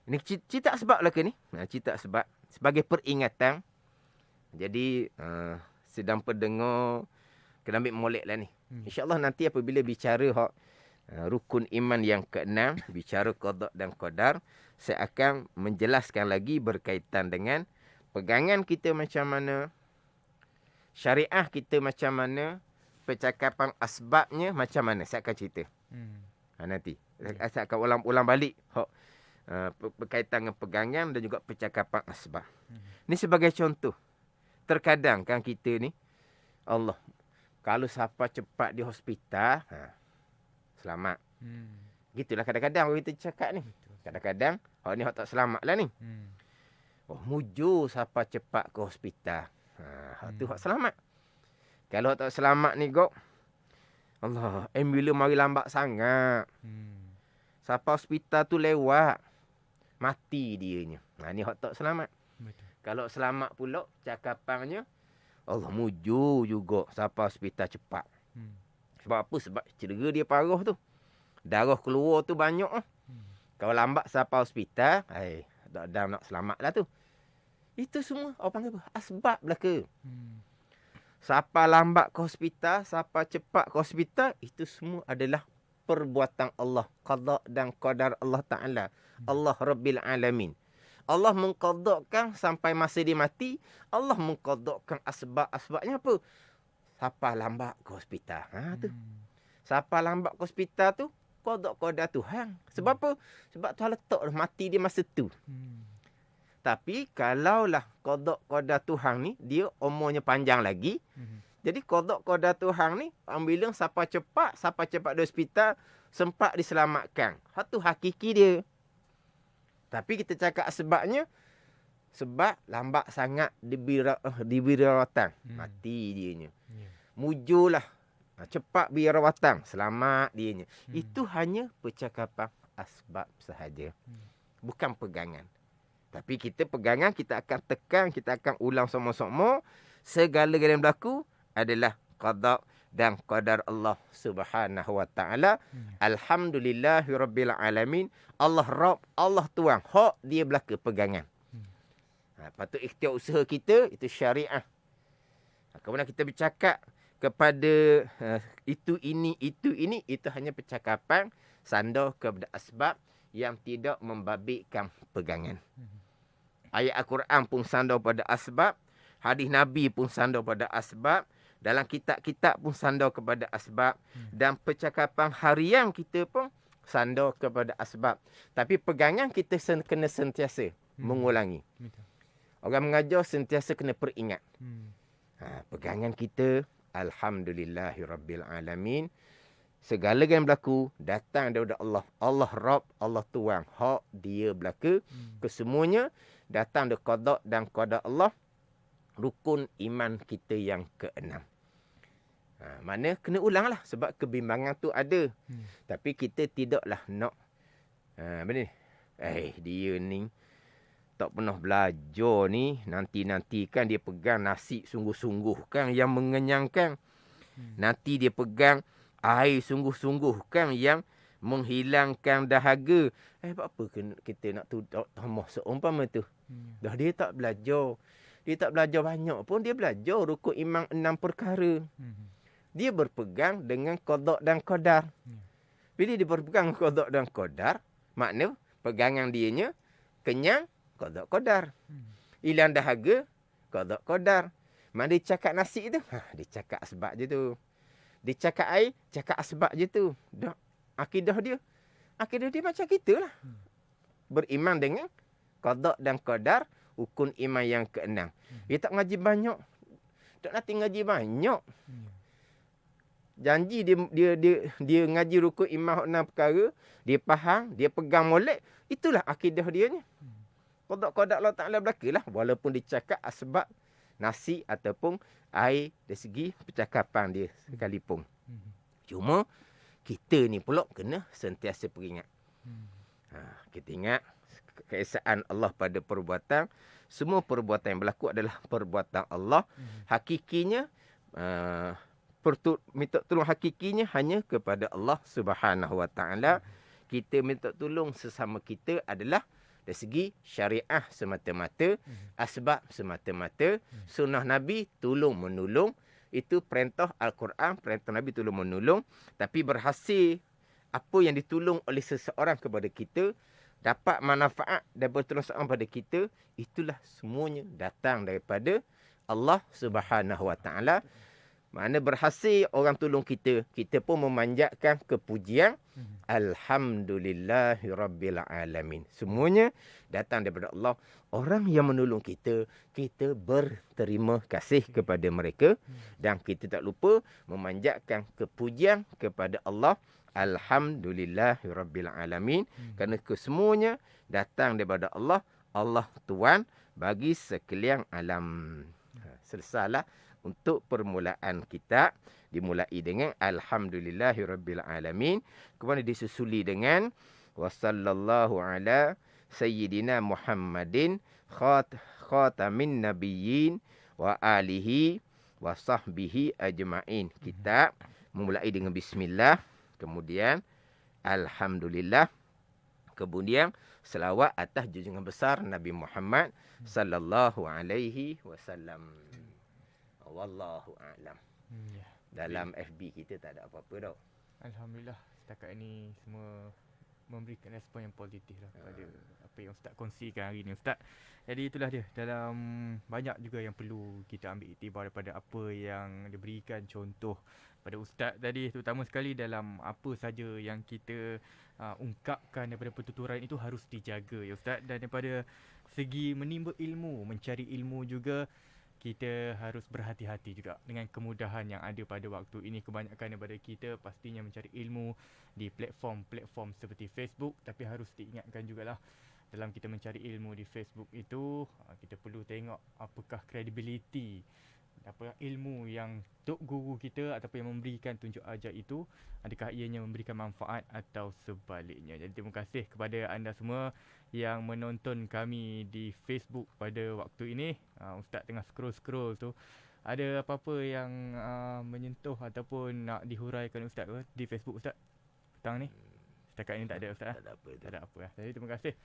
Ini cerita sebab belaka ni. Cerita sebab sebagai peringatan. Jadi sedang pendengar kena ambil molek lah ni. InsyaAllah nanti apabila bicara rukun iman yang ke-6, bicara qada dan qadar, saya akan menjelaskan lagi berkaitan dengan pegangan kita macam mana, syariah kita macam mana, percakapan asbabnya macam mana. Saya akan cerita. Nanti. Saya akan ulang balik berkaitan dengan pegangan dan juga percakapan asbab. Ini sebagai contoh. Terkadang kan kita ni, Allah, kalau siapa cepat di hospital, selamat. Gitulah kadang-kadang kita cakap ni. Kadang-kadang, ni tak selamat lah ni. Mujur siapa cepat ke hospital. Tu hak selamat. Kalau tak selamat ni gok, Allah, ambulans mari lambat sangat. Siapa hospital tu lewat, mati dianya. Ni hak tak selamat. Betul. Kalau selamat pula cakapannya, Allah, mujur juga siapa hospital cepat. Sebab apa? Sebab cedera dia parah tu. Darah keluar tu banyak. Kalau lambat siapa hospital, tak ada nak selamat lah tu. Itu semua orang panggil apa? Asbab belaka. Siapa lambat ke hospital, siapa cepat ke hospital, itu semua adalah perbuatan Allah. Qada dan qadar Allah Ta'ala. Allah Rabbil Alamin. Allah mengqadakkan sampai masa dia mati. Allah mengqadakkan asbab-asbabnya apa? Siapa lambat ke hospital. Tu. Siapa lambat ke hospital tu, qada Tuhan. Sebab apa? Sebab Tuhan letak mati dia masa tu. Tapi kalaulah qada Tuhan ni, dia umurnya panjang lagi. Jadi qada Tuhan ni, ambulans siapa cepat di hospital, sempat diselamatkan. Itu hakiki dia. Tapi kita cakap sebabnya, sebab lambat sangat diberi rawatan. Mati dianya. Mujurlah. Cepat beri rawatan. Selamat dianya. Itu hanya percakapan asbab sahaja. Bukan pegangan. Tapi kita pegangan, kita akan tekan, kita akan ulang sama-sama. Segala-galanya yang berlaku adalah qada dan qadar Allah Subhanahu wa taala. Alhamdulillahirabbil alamin. Allah Rabb, Allah Tuhan. Hak dia berlaku pegangan. Patut ikhtiar usaha kita, itu syariah. Kemudian kita bercakap kepada itu ini, itu hanya percakapan sandar kepada asbab yang tidak membabitkan pegangan. Ayat Al-Quran pun sandar pada asbab, hadis Nabi pun sandar pada asbab, dalam kitab-kitab pun sandar kepada asbab, dan percakapan harian kita pun sandar kepada asbab. Tapi pegangan kita kena sentiasa mengulangi. Orang mengajar sentiasa kena peringat. Pegangan kita, Alhamdulillahirabbil alamin. Segala yang berlaku datang daripada Allah. Allah Rabb, Allah Tuhan. Hak dia berlaku. Kesemuanya datang dari qada dan qadar Allah. Rukun iman kita yang ke-6. Mana kena ulang lah. Sebab kebimbangan tu ada. Tapi kita tidaklah nak. Benda ni. Dia ni tak pernah belajar ni. Nanti-nanti kan dia pegang nasi sungguh-sungguh kan. Yang mengenyangkan. Nanti dia pegang air sungguh-sungguh kan yang menghilangkan dahaga. Apa kita nak tambah seumpama tu? Dah dia tak belajar. Dia tak belajar banyak pun dia belajar rukun iman 6 perkara. Dia berpegang dengan qada dan qadar. Bila dia berpegang qada dan qadar, makna pegangan dianya kenyang, qada qadar. Hilang dahaga, qada qadar. Mana dia cakap nasi tu? Dia cakap asbab je tu. Dia cakap air, cakap asbab je tu. Dah akidah dia macam kita lah. Beriman dengan qada dan qadar, rukun iman yang ke-6. Dia tak ngaji banyak. Tak nanti ngaji banyak. Janji dia ngaji rukun iman 6 perkara, dia faham, dia pegang molek, itulah akidah dia ni. Qada Allah Taala belakalah walaupun dia cakap asbab nasi ataupun air dari segi percakapan dia sekalipun. Cuma kita ni pula kena sentiasa peringat. Kita ingat keesaan Allah pada perbuatan. Semua perbuatan yang berlaku adalah perbuatan Allah. Hakikinya, minta tolong hakikinya hanya kepada Allah Subhanahu Wa Taala. Kita minta tolong sesama kita adalah dari segi syariah semata-mata, asbab semata-mata, sunnah Nabi tolong menolong. Itu perintah Al-Quran, perintah Nabi tolong menolong. Tapi berhasil apa yang ditolong oleh seseorang kepada kita, dapat manfaat daripada tolong seorang pada kita, itulah semuanya datang daripada Allah Subhanahu Wa Taala. Mana berhasil orang tolong kita, kita pun memanjatkan kepujian. Alhamdulillahirabbil alamin. Semuanya datang daripada Allah. Orang yang menolong kita, kita berterima kasih kepada mereka. Dan kita tak lupa memanjatkan kepujian kepada Allah. Alhamdulillahirabbil alamin. Kerana kesemuanya datang daripada Allah. Allah Tuhan bagi sekalian alam. Selesailah untuk permulaan kita. Dimulai dengan Alhamdulillahirabbil alamin. Kemudian disusuli dengan wa sallallahu ala sayyidina Muhammadin khatamin nabiyyin wa alihi wa sahbihi ajma'in. Kita memulai dengan bismillah, kemudian alhamdulillah, kemudian selawat atas junjungan besar Nabi Muhammad sallallahu alaihi wasallam. Wallahu a'lam. Dalam FB kita tak ada apa-apa tau. Alhamdulillah, setakat ini semua memberikan respon yang positif lah kepada apa yang Ustaz kongsikan hari ni, Ustaz. Jadi itulah dia, dalam banyak juga yang perlu kita ambil iktibar daripada apa yang diberikan contoh pada Ustaz tadi, terutama sekali dalam apa saja yang kita ungkapkan daripada pertuturan itu harus dijaga ya Ustaz. Dan daripada segi menimba ilmu, mencari ilmu juga, kita harus berhati-hati juga dengan kemudahan yang ada pada waktu ini. Kebanyakan daripada kita pastinya mencari ilmu di platform-platform seperti Facebook, tapi harus diingatkan jugalah dalam kita mencari ilmu di Facebook itu, kita perlu tengok apakah credibility apa ilmu yang tok guru kita ataupun yang memberikan tunjuk ajar itu, adakah ianya memberikan manfaat atau sebaliknya. Jadi terima kasih kepada anda semua yang menonton kami di Facebook pada waktu ini. Ustaz tengah scroll tu, ada apa-apa yang menyentuh ataupun nak dihuraikan Ustaz di Facebook Ustaz petang ni? Setakat ini tak ada Ustaz. Tak ada apa. Jadi terima kasih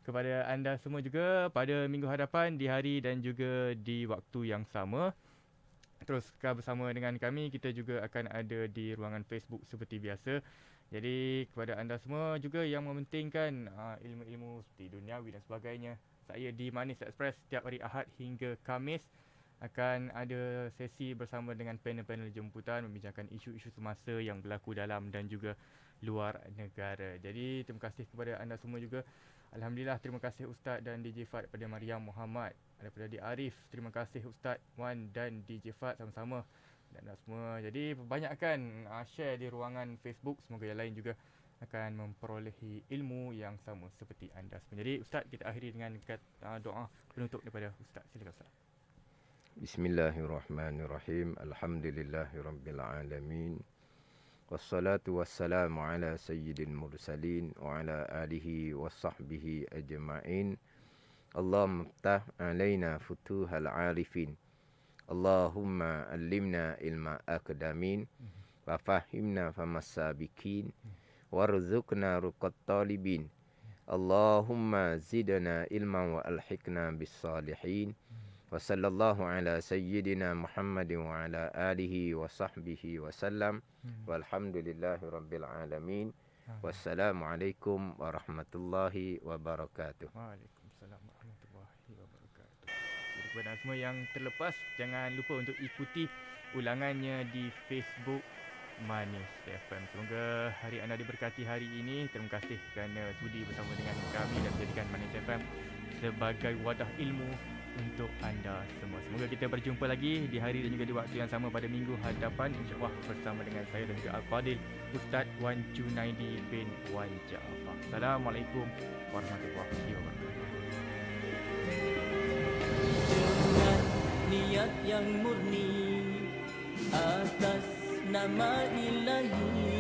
kepada anda semua juga pada minggu hadapan, di hari dan juga di waktu yang sama. Teruskan bersama dengan kami. Kita juga akan ada di ruangan Facebook seperti biasa. Jadi kepada anda semua juga yang mementingkan ilmu-ilmu seperti duniawi dan sebagainya, saya di Manis Express setiap hari Ahad hingga Khamis akan ada sesi bersama dengan panel-panel jemputan membincangkan isu-isu semasa yang berlaku dalam dan juga luar negara. Jadi terima kasih kepada anda semua juga. Alhamdulillah, terima kasih Ustaz dan DJ Fad daripada Mariam Muhammad, daripada Di Arif. Terima kasih Ustaz Wan dan DJ Fad sama-sama dan semua. Jadi perbanyakkan share di ruangan Facebook. Semoga yang lain juga akan memperolehi ilmu yang sama seperti anda semua. Jadi Ustaz, kita akhiri dengan doa penutup daripada Ustaz. Silakan Ustaz. Bismillahirrahmanirrahim. Alhamdulillahirabbil alamin. Wassalatu wassalamu ala sayyidil mursalin wa ala alihi wa sahbihi ajma'in. Allahumma ftah alaina futuhal arifin. Allahumma allimna ilma akdamin wa fahimna famassabikin warzuqna ruqat talibin. Allahumma zidna ilman wa alhiqna bis salihin. Wa sallallahu ala sayyidina Muhammadin wa ala alihi wa sahbihi wa sallam. Walhamdulillahi rabbil alamin. Wassalamualaikum warahmatullahi wabarakatuh. Waalaikumsalam warahmatullahi wabarakatuh. Jadi kepada semua yang terlepas, jangan lupa untuk ikuti ulangannya di Facebook Manis FM. Semoga hari anda diberkati hari ini. Terima kasih kerana sudi bersama dengan kami dan menjadikan Manis FM sebagai wadah ilmu untuk anda semua. Semoga kita berjumpa lagi di hari dan juga di waktu yang sama pada minggu hadapan, insya-Allah bersama dengan saya dan juga Al-Fadil Ustaz Wan Junaidi bin Wan Jaafar. Assalamualaikum warahmatullahi wabarakatuh. Dengan niat yang murni atas nama ilahi.